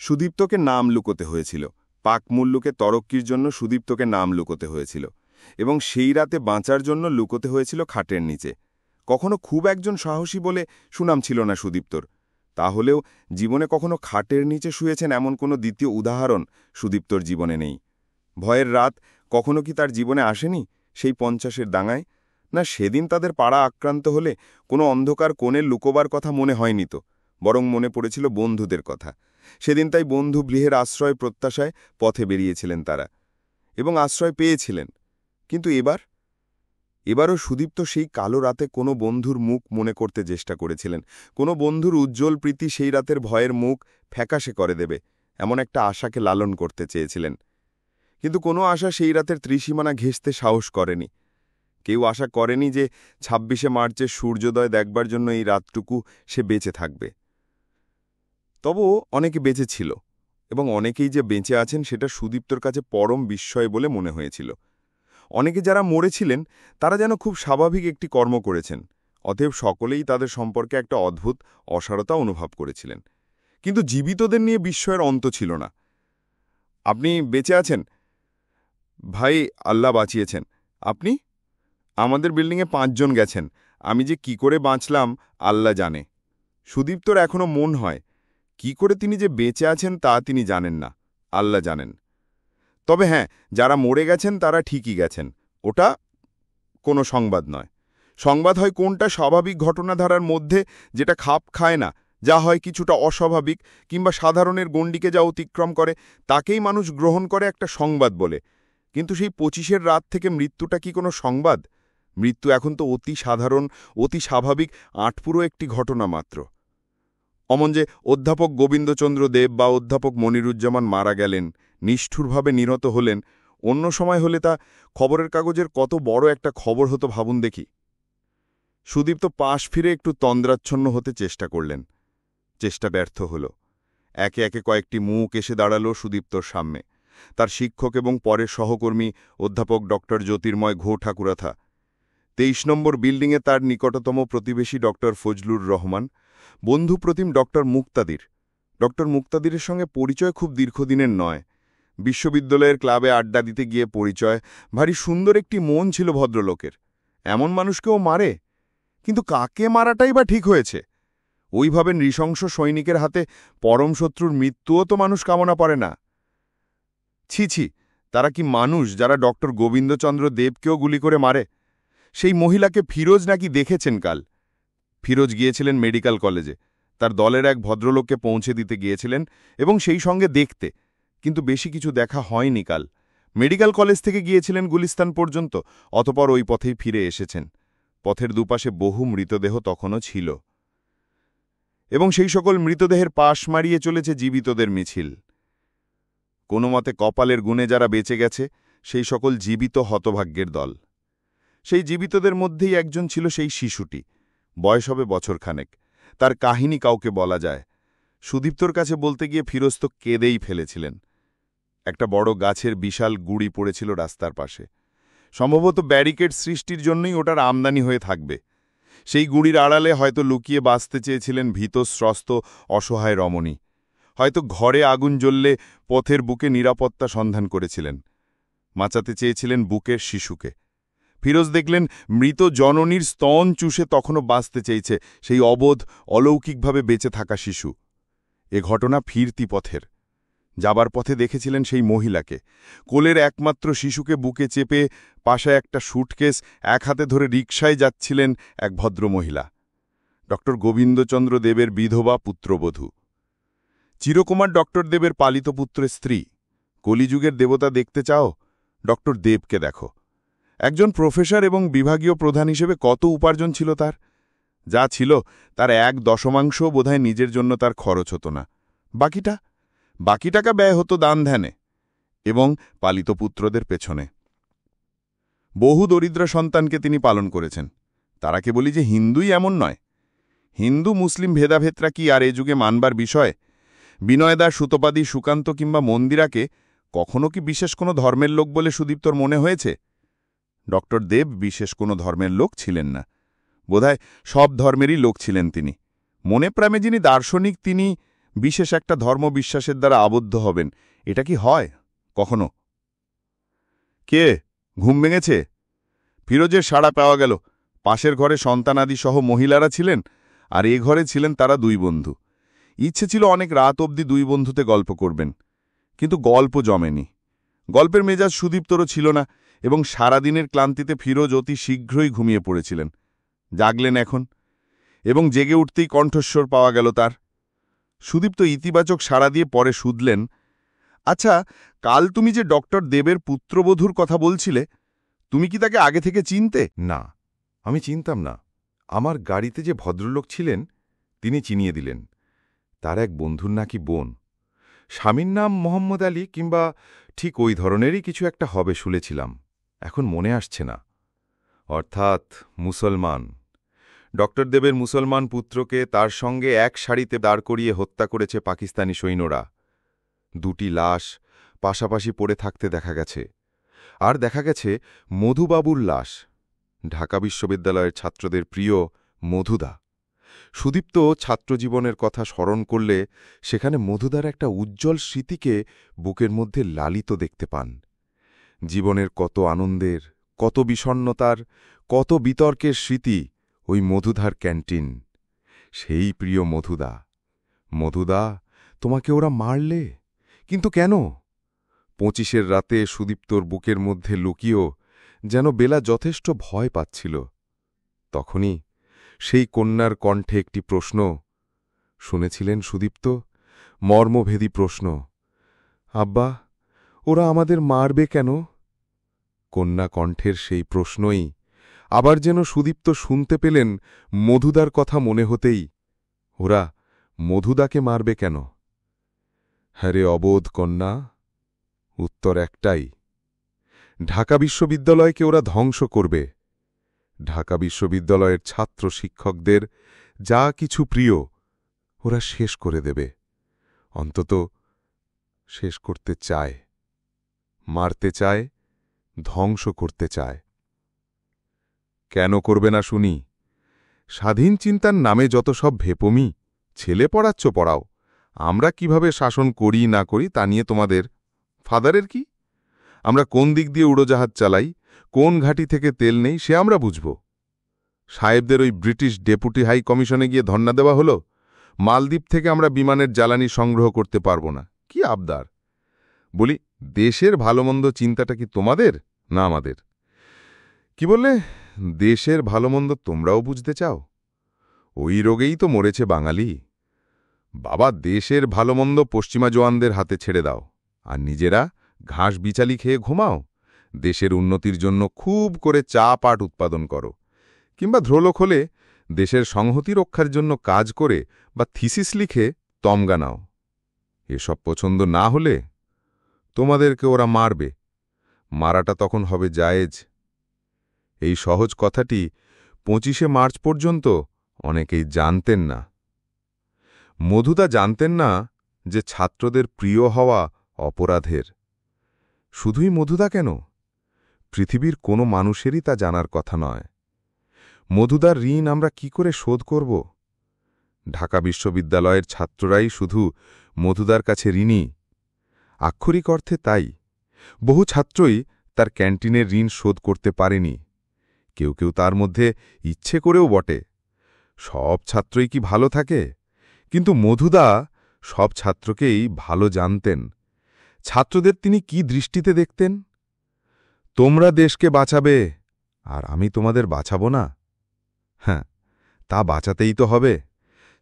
সুদীপ্তকে নাম লুকোতে হয়েছিল। পাক মুল্লুকে তরক্কির জন্য সুদীপ্তকে নাম লুকোতে হয়েছিল, এবং সেই রাতে বাঁচার জন্য লুকোতে হয়েছিল খাটের নিচে। কখনো খুব একজন সাহসী বলে সুনাম ছিল না সুদীপ্তর, তাহলেও জীবনে কখনো খাটের নিচে শুয়েছেন এমন কোনো দ্বিতীয় উদাহরণ সুদীপ্তর জীবনে নেই। ভয়ের রাত কখনো কি তার জীবনে আসেনি সেই 50-এর দাঙ্গায়? না, সেদিন তাদের পাড়া আক্রান্ত হলে কোনো অন্ধকার কোণে লুকোবার কথা মনে হয়নি তো, বরং মনে পড়েছিল বন্ধুদের কথা। সেদিন তাই বন্ধু গৃহের আশ্রয় প্রত্যাশায় পথে বেরিয়েছিলেন তারা, এবং আশ্রয় পেয়েছিলেন। কিন্তু এবারও সুদীপ্ত সেই কালো রাতে কোনো বন্ধুর মুখ মনে করতে চেষ্টা করেছিলেন। কোনো বন্ধুর উজ্জ্বল প্রীতি সেই রাতের ভয়ের মুখ ফ্যাকাশে করে দেবে, এমন একটা আশাকে লালন করতে চেয়েছিলেন। কিন্তু কোনো আশা সেই রাতের ত্রিসীমানা ঘেঁষতে সাহস করেনি। কেউ আশা করেনি যে 26শে মার্চের সূর্যোদয় দেখবার জন্য এই রাতটুকু সে বেঁচে থাকবে। তবুও অনেকে বেঁচে ছিল, এবং অনেকেই যে বেঁচে আছেন সেটা সুদীপ্তর কাছে পরম বিস্ময় বলে মনে হয়েছিল। অনেকে যারা মরেছিলেন তারা যেন খুব স্বাভাবিক একটি কর্ম করেছেন, অতএব সকলেই তাদের সম্পর্কে একটা অদ্ভুত অসারতা অনুভব করেছিলেন। কিন্তু জীবিতদের নিয়ে বিস্ময়ের অন্ত ছিল না। আপনি বেঁচে আছেন ভাই, আল্লাহ বাঁচিয়েছেন। আপনি? আমাদের বিল্ডিংয়ে 5 জন গেছেন। আমি যে কি করে বাঁচলাম আল্লাহ জানে। সুদীপ্তর এখনো মন হয়, কি করে তিনি যে বেঁচে আছেন তা তিনি জানেন না, আল্লাহ জানেন। তবে হ্যাঁ, যারা মরে গেছেন তারা ঠিকই গেছেন, ওটা কোনো সংবাদ নয়। সংবাদ হয় কোনটা স্বাভাবিক ঘটনাধারার মধ্যে, যেটা খাপ খায় না, যা হয় কিছুটা অস্বাভাবিক কিংবা সাধারণের গণ্ডিকে যা অতিক্রম করে, তাকেই মানুষ গ্রহণ করে একটা সংবাদ বলে। কিন্তু সেই 25-এর রাত থেকে মৃত্যুটা কি কোনো সংবাদ? মৃত্যু এখন তো অতি সাধারণ, অতি স্বাভাবিক, আটপুরো একটি ঘটনা মাত্র। অমন যে অধ্যাপক গোবিন্দচন্দ্র দেব বা অধ্যাপক মনিরুজ্জামান মারা গেলেন, নিষ্ঠুরভাবে নিহত হলেন, অন্য সময় হলে তা খবরের কাগজের কত বড় একটা খবর হতো ভাবুন দেখি। সুদীপ্ত পাশ ফিরে একটু তন্দ্রাচ্ছন্ন হতে চেষ্টা করলেন। চেষ্টা ব্যর্থ হল। একে একে কয়েকটি মুখ এসে দাঁড়ালো সুদীপ্তর সামনে। তার শিক্ষক এবং পরের সহকর্মী অধ্যাপক ডক্টর জ্যোতির্ময় ঘো ঠাকুরাথা, 23 নম্বর বিল্ডিংয়ে তার নিকটতম প্রতিবেশী ডক্টর ফজলুর রহমান, বন্ধুপ্রতিম ডক্টর মুক্তাদির। ডক্টর মুক্তাদিরের সঙ্গে পরিচয় খুব দীর্ঘদিনের নয়, বিশ্ববিদ্যালয়ের ক্লাবে আড্ডা দিতে গিয়ে পরিচয়। ভারী সুন্দর একটি মন ছিল ভদ্রলোকের। এমন মানুষকেও মারে? কিন্তু কাকে মারাটাই বা ঠিক হয়েছে? ওইভাবে নৃশংস সৈনিকের হাতে পরম শত্রুর মৃত্যুও তো মানুষ কামনা করে না। ছি ছি, তারা কি মানুষ যারা ডক্টর গোবিন্দচন্দ্র দেবকেও গুলি করে মারে? সেই মহিলাকে ফিরোজ নাকি দেখেছেন কাল। ফিরোজ গিয়েছিলেন মেডিকেল কলেজে, তার দলের এক ভদ্রলোককে পৌঁছে দিতে গিয়েছিলেন এবং সেই সঙ্গে দেখতে, কিন্তু বেশি কিছু দেখা হয়নি কাল। মেডিকেল কলেজ থেকে গিয়েছিলেন গুলিস্তান পর্যন্ত, অতপর ওই পথেই ফিরে এসেছেন। পথের দুপাশে বহু মৃতদেহ তখনও ছিল, এবং সেই সকল মৃতদেহের পাশ মারিয়ে চলেছে জীবিতদের মিছিল। কোনো মতে কপালের গুণে যারা বেঁচে গেছে সেই সকল জীবিত হতভাগ্যের দল। সেই জীবিতদের মধ্যেই একজন ছিল সেই শিশুটি, বয়স হবে বছরখানেক। তার কাহিনী কাউকে বলা যায়। সুদীপ্তর কাছে বলতে গিয়ে ফিরোজ তো কেঁদেই ফেলেছিলেন। একটা বড় গাছের বিশাল গুড়ি পড়েছিল রাস্তার পাশে। সম্ভবত ব্যারিকেড সৃষ্টির জন্যই ওটার আমদানি হয়ে থাকবে। সেই গুড়ির আড়ালে হয়তো লুকিয়ে বাঁচতে চেয়েছিলেন ভীতস্রস্ত অসহায় রমণী। হয়তো ঘরে আগুন জ্বললে পথের বুকে নিরাপত্তা সন্ধান করেছিলেন। বাঁচাতে চেয়েছিলেন বুকের শিশুকে। ফিরোজ দেখলেন মৃত জননীর স্তন চুষে তখনও বাঁচতে চেয়েছে সেই অবোধ অলৌকিকভাবে বেঁচে থাকা শিশু। এ ঘটনা ফিরতি পথের। যাবার পথে দেখেছিলেন সেই মহিলাকে, কোলের একমাত্র শিশুকে বুকে চেপে, পাশে একটা সুটকেস, এক হাতে ধরে রিকশায় যাচ্ছিলেন এক ভদ্রমহিলা, ডক্টর গোবিন্দচন্দ্র দেবের বিধবা পুত্রবধূ। চিরকুমার ডক্টর দেবের পালিত পুত্রের স্ত্রী। কলিযুগের দেবতা দেখতে চাও? ডক্টর দেবকে দেখো। একজন প্রফেসর এবং বিভাগীয় প্রধান হিসেবে কত উপার্জন ছিল তার! যা ছিল তার 1/10 বোধহয় নিজের জন্য তার খরচ হতো না। বাকি টাকা ব্যয় হতো দান ধ্যানে এবং পালিত পুত্রদের পেছনে। বহু দরিদ্র সন্তানকে তিনি পালন করেছেন। তারাকে বলি যে হিন্দুই এমন নয়। হিন্দু মুসলিম ভেদাভেদরা কি আর এ যুগে মানবার বিষয়? বিনয়দা, সুতপাদি, সুকান্ত কিংবা মন্দিরাকে কখনো কি বিশেষ কোনো ধর্মের লোক বলে সুদীপ্তর মনে হয়েছে? ডক্টর দেব বিশেষ কোনো ধর্মের লোক ছিলেন না। বোধহয় সব ধর্মেরই লোক ছিলেন তিনি। মনে প্রামে যিনি দার্শনিক তিনি, বিশেষ একটা ধর্মবিশ্বাসের দ্বারা আবদ্ধ হবেন, এটা কি হয় কখনো? কে? ঘুম ভেঙেছে? ফিরোজের সাড়া পাওয়া গেল। পাশের ঘরে সন্তানাদি সহ মহিলারা ছিলেন, আর এ ঘরে ছিলেন তারা দুই বন্ধু। ইচ্ছে ছিল অনেক রাত অবধি দুই বন্ধুতে গল্প করবেন, কিন্তু গল্প জমেনি। গল্পের মেজাজ সুদীপ্তরও ছিল না, এবং সারাদিনের ক্লান্তিতে ফিরোজ অতি শীঘ্রই ঘুমিয়ে পড়েছিলেন। জাগলেন এখন, এবং জেগে উঠতেই কণ্ঠস্বর পাওয়া গেল তার। সুদীপ্ত ইতিবাচক সাড়া দিয়ে পরে শুধলেন, আচ্ছা, কাল তুমি যে ডক্টর দেবের পুত্রবধূর কথা বলছিলে, তুমি কি তাকে আগে থেকে চিনতে? না, আমি চিনতাম না। আমার গাড়িতে যে ভদ্রলোক ছিলেন তিনি চিনিয়ে দিলেন। তার এক বন্ধুর নাকি বোন। স্বামীর নাম মোহাম্মদ আলী কিংবা ঠিক ওই ধরনেরই কিছু একটা হবে শুনেছিলাম, এখন মনে আসছে না। অর্থাৎ মুসলমান। ডক্টর দেবের মুসলমান পুত্রকে তার সঙ্গে এক সারিতে দাঁড় করিয়ে হত্যা করেছে পাকিস্তানি সৈন্যরা। দুটি লাশ পাশাপাশি পড়ে থাকতে দেখা গেছে। আর দেখা গেছে মধুবাবুর লাশ, ঢাকা বিশ্ববিদ্যালয়ের ছাত্রদের প্রিয় মধুদা। সুদীপ্ত ছাত্রজীবনের কথা স্মরণ করলে সেখানে মধুদার একটা উজ্জ্বল স্মৃতিকে বুকের মধ্যে লালিত দেখতে পান। জীবনের কত আনন্দের, কত বিষণ্ণতার, কত বিতর্কের স্মৃতি ওই মধুদার ক্যান্টিন। সেই প্রিয় মধুদা। মধুদা, তোমাকে ওরা মারলে, কিন্তু কেন? 25-এর রাতে সুদীপ্তর বুকের মধ্যে লুকিয়েও যেন বেলা যথেষ্ট ভয় পাচ্ছিল। তখনই সেই কন্যার কণ্ঠে একটি প্রশ্ন শুনেছিলেন সুদীপ্ত, মর্মভেদী প্রশ্ন, আব্বা, ওরা আমাদের মারবে কেন? কন্যা কণ্ঠের সেই প্রশ্নই আবার যেন সুদীপ্ত শুনতে পেলেন মধুদার কথা মনে হতেই। ওরা মধুদাকে মারবে কেন? হ্যারে অবোধ কন্যা, উত্তর একটাই, ঢাকা বিশ্ববিদ্যালয়কে ওরা ধ্বংস করবে। ঢাকা বিশ্ববিদ্যালয়ের ছাত্র শিক্ষকদের যা কিছু প্রিয় ওরা শেষ করে দেবে। অন্তত শেষ করতে চায়, মারতে চায়, ধ্বংস করতে চায়। কেন করবে না শুনি? স্বাধীন চিন্তার নামে যত সব ভেপমি, ছেলে পড়াচ্ছ পড়াও, আমরা কিভাবে শাসন করি না করি তা নিয়ে তোমাদের ফাদারের কি? আমরা কোন দিক দিয়ে উড়োজাহাজ চালাই, কোন ঘাঁটি থেকে তেল নেই সে আমরা বুঝব। সাহেবদের ওই ব্রিটিশ ডেপুটি হাই কমিশনে গিয়ে ধর্ণা দেওয়া হলো, মালদ্বীপ থেকে আমরা বিমানের জ্বালানি সংগ্রহ করতে পারব না। কি আবদার! বলি, দেশের ভালোমন্দ চিন্তাটা কি তোমাদের না আমাদের? কি বললে, দেশের ভালোমন্দ তোমরাও বুঝতে চাও? ওই রোগেই তো মরেছে বাঙালি। বাবা, দেশের ভালোমন্দ পশ্চিমা জওয়ানদের হাতে ছেড়ে দাও, আর নিজেরা ঘাস বিচালি খেয়ে ঘুমাও। দেশের উন্নতির জন্য খুব করে চা পাট উৎপাদন করো, কিংবা ধ্রোলক হলে দেশের সংহতি রক্ষার জন্য কাজ করে বা থিসিস লিখে তমগা নাও। এসব পছন্দ না হলে তোমাদেরকে ওরা মারবে, মারাটা তখন হবে জায়েজ। এই সহজ কথাটি 25শে মার্চ পর্যন্ত অনেকেই জানতেন না। মধুদা জানতেন না যে ছাত্রদের প্রিয় হওয়া অপরাধের। শুধুই মধুদা কেন, পৃথিবীর কোনো মানুষেরই তা জানার কথা নয়। মধুদার ঋণ আমরা কি করে শোধ করব? ঢাকা বিশ্ববিদ্যালয়ের ছাত্ররাই শুধু মধুদার কাছে ঋণী। আক্ষরিক অর্থে তাই। বহু ছাত্রই তার ক্যান্টিনের ঋণ শোধ করতে পারেনি, কেউ কেউ তার মধ্যে ইচ্ছে করেও বটে। সব ছাত্রই কি ভালো থাকে? কিন্তু মধুদা সব ছাত্রকেই ভালো জানতেন। ছাত্রদের তিনি কি দৃষ্টিতে দেখতেন? তোমরা দেশকে বাঁচাবে, আর আমি তোমাদের বাঁচাবো না? হ্যাঁ, তা বাঁচাতেই তো হবে।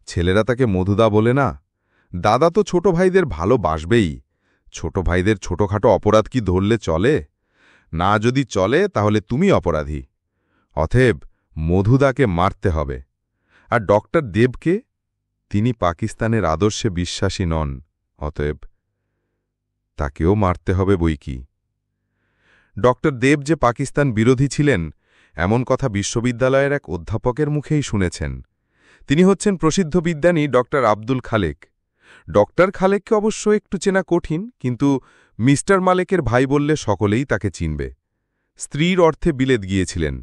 ছেলেরা তাকে মধুদা বলে না। দাদা তো ছোট ভাইদের ভালোবাসবেই। ছোট ভাইদের ছোটখাটো অপরাধ কি ধরলে চলে? না, যদি চলে তাহলে তুমি অপরাধী। অতএব মধুদাকে মারতে হবে। আর ডক্টর দেবকে? তিনি পাকিস্তানের আদর্শে বিশ্বাসী নন, অতএব তাকেও মারতে হবে বইকি। ডক্টর দেব যে পাকিস্তান বিরোধী ছিলেন এমন কথা বিশ্ববিদ্যালয়ের এক অধ্যাপকের মুখেই শুনেছেন। তিনি হচ্ছেন প্রসিদ্ধ বিজ্ঞানী ডক্টর আব্দুল খালেক। ডক্টর খালেককে অবশ্য একটু চেনা কঠিন, কিন্তু মিস্টার মালেকের ভাই বললে সকলেই তাকে চিনবে। স্ত্রীর অর্থে বিলেত গিয়েছিলেন,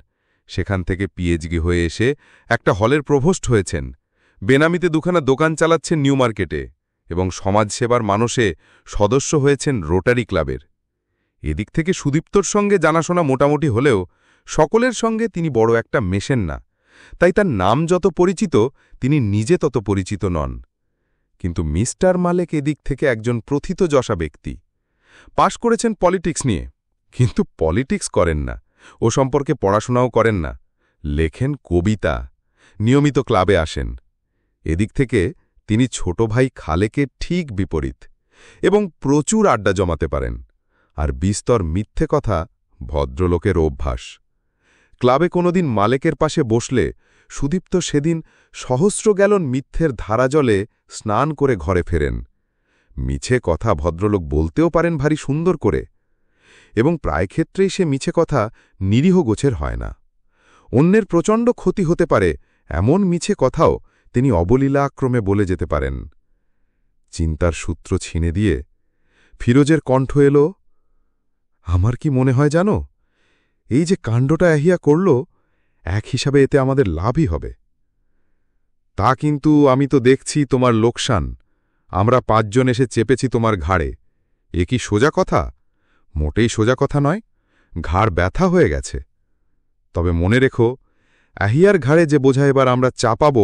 সেখান থেকে পিএইচডি হয়ে এসে একটা হলের প্রভোস্ট হয়েছেন। বেনামিতে দুখানা দোকান চালাচ্ছেন নিউ মার্কেটে, এবং সমাজসেবার মানুষে সদস্য হয়েছেন রোটারি ক্লাবের। এদিক থেকে সুদীপ্তর সঙ্গে জানাশোনা মোটামুটি হলেও সকলের সঙ্গে তিনি বড় একটা মেশেন না, তাই তার নাম যত পরিচিত তিনি নিজে তত পরিচিত নন। কিন্তু মিস্টার মালেক এদিক থেকে একজন প্রথিতযশা ব্যক্তি। পাশ করেছেন পলিটিক্স নিয়ে, কিন্তু পলিটিক্স করেন না, ও সম্পর্কে পড়াশোনাও করেন না, লেখেন কবিতা, নিয়মিত ক্লাবে আসেন। এদিক থেকে তিনি ছোট ভাই খালেকের ঠিক বিপরীত এবং প্রচুর আড্ডা জমাতে পারেন, আর বিস্তর মিথ্যে কথা ভদ্রলোকের অভ্যাস। ক্লাবে কোনোদিন মালেকের পাশে বসলে সুদীপ্ত সেদিন সহস্র গ্যালন মিথ্যের ধারাজলে স্নান করে ঘরে ফেরেন। মিছে কথা ভদ্রলোক বলতেও পারেন ভারী সুন্দর করে, এবং প্রায় ক্ষেত্রেই সে মিছে কথা নিরীহ গোছের হয় না। অন্যের প্রচণ্ড ক্ষতি হতে পারে এমন মিছে কথাও তিনি অবলীলাক্রমে বলে যেতে পারেন। চিন্তার সূত্র ছিনে দিয়ে ফিরোজের কণ্ঠ এল, আমার কি মনে হয় জানো, এই যে কাণ্ডটা আহিয়া করল, এক হিসাবে এতে আমাদের লাভই হবে। তা কিন্তু আমি তো দেখছি তোমার লোকসান। আমরা 5 জন এসে চেপেছি তোমার ঘাড়ে। এ কি সোজা কথা? মোটেই সোজা কথা নয়, ঘাড় ব্যথা হয়ে গেছে। তবে মনে রেখো, আহিয়ার ঘাড়ে যে বোঝা এবার আমরা চাপাব,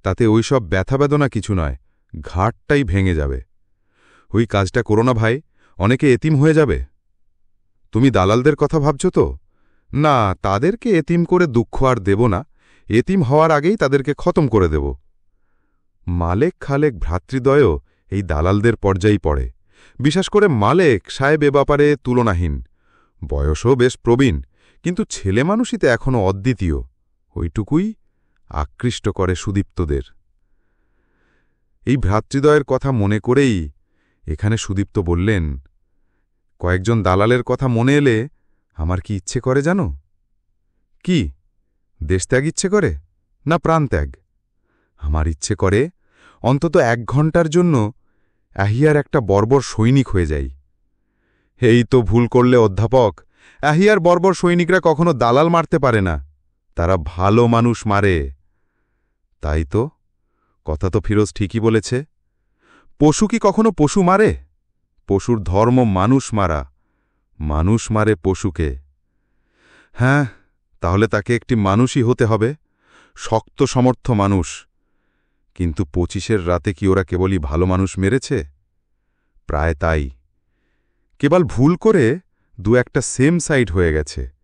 তাতে ওইসব ব্যথা বেদনা কিছু নয়, ঘাটটাই ভেঙে যাবে। ওই কাজটা করো না ভাই, অনেকে এতিম হয়ে যাবে। তুমি দালালদের কথা ভাবছ তো? না, তাদেরকে এতিম করে দুঃখ আর দেব না, এতিম হওয়ার আগেই তাদেরকে খতম করে দেব। মালেক খালেক ভ্রাতৃদ্বয়ও এই দালালদের পর্যায়েই পড়ে। বিশেষ করে মালেক সাহেব এ ব্যাপারে তুলনাহীন। বয়সও বেশ প্রবীণ, কিন্তু ছেলে মানুষইতে এখনও অদ্বিতীয়। ওইটুকুই আকৃষ্ট করে সুদীপ্তদের। এই ভ্রাতৃদ্বয়ের কথা মনে করেই এখানে সুদীপ্ত বললেন, কয়েকজন দালালের কথা মনে এলে আমার কি ইচ্ছে করে জানো? কি? দেশত্যাগ ইচ্ছে করে, না প্রাণত্যাগ? আমার ইচ্ছে করে অন্তত 1 ঘণ্টার জন্য আহিয়ার একটা বর্বর সৈনিক হয়ে যাই। এই তো ভুল করলে অধ্যাপক, আহিয়ার বর্বর সৈনিকরা কখনো দালাল মারতে পারে না, তারা ভালো মানুষ মারে। তাই তো, কথা তো ফিরোজ ঠিকই বলেছে। পশু কি কখনো পশু মারে? পশুর ধর্ম মানুষ মারা, মানুষ মারে পশুকে। হ্যাঁ, তাহলে তাকে একটি মানুষই হতে হবে, শক্ত সমর্থ মানুষ। কিন্তু 25-এর রাতে কি ওরা কেবলই ভালো মানুষ মেরেছে? প্রায় তাই। কেবল ভুল করে 2-1টা সেম সাইড হয়ে গেছে।